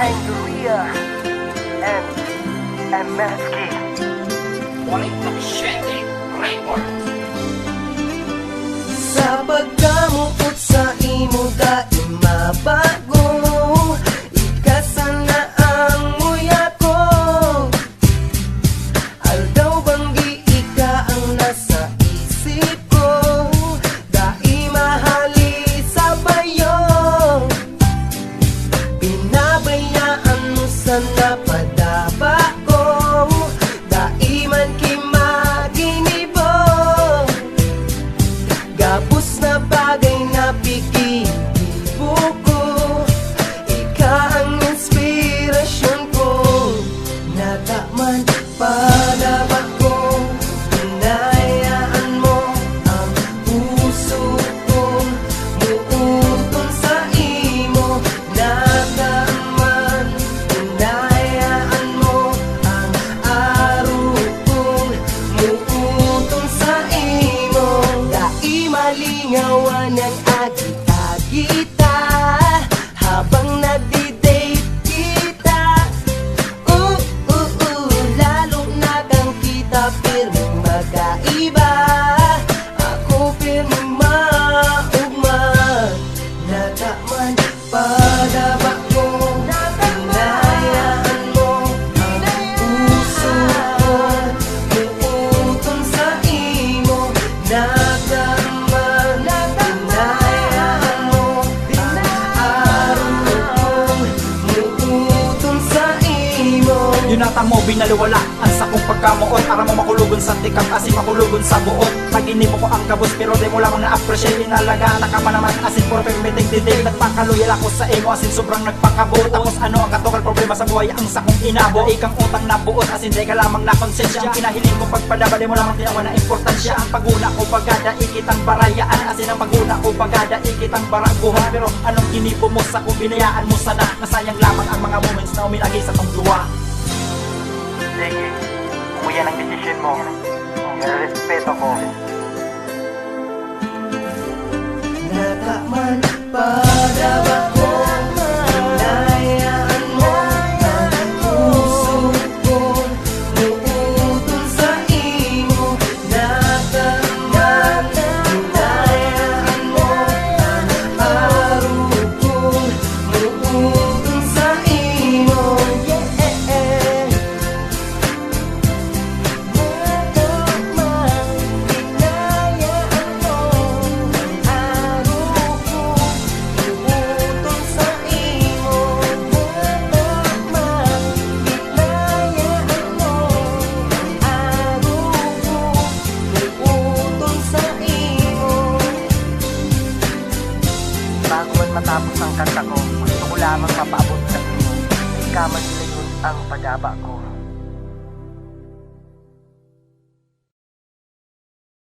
Angria and MSK. Walang pasyente, report. Sa pagkamuot sa imo dahil mabago, ikasana ang muya ko. Aldaw banggi ika ang nasa isip ko, dahil mahali sa bayo. Pinabayaan mo sa napadaba ko, dahil man kimaginibo. Gabos na bagay na pikikibo ko, ika ang inspirasyon ko. Nataman padaba ko, hinayaan mo ang puso kong muutong sa imo. Nataman, hinayaan mo ang araw kong muutong sa imo. Malingawan ang agit-agita habang nadi-date kita. Lalo na kang kita pirming magkaiba. Ako pirming maugman. Nataman padaba ko, hinayaan mo ang puso ko muutong sa imo. Yunata mo binaluwala ang sakong pagkamuot, para mo makulugon sa tikap asin makulugon sa buot. Pag-inip ko ang kabos pero di mo lamang na-appreciate. Inalagaan ka pa naman asin for permitting didig. Nagpakaluyal ako sa imo asin sobrang nagpakabot. Tapos ano ang katukal problema sa buhay ang sakong inabo. Ikang utang na buot asin di ka lamang na konsensya. Ang kinahiling ko pagpadaba di mo lamang tinawa na importansya. Ang paguna ko pagada ikitang barayaan asin ang paguna ko pagada ikitang baraguhan. Pero anong ginipo mo sa kung binayaan mo sana? Nasayang lamang ang mga moments na umilagi sa tong duwa. Sige, kung yan ang desisyon mo, respeto ko. Nataman padaba ko, hinayaan mo ang puso ko muutong sa imo. Nataman, hinayaan mo ang araw ko muutong sa imo. Bago man matapos ang kanta ko, gusto ko lamang mapaabot sa iyo. Ikaw man ang padaba ko.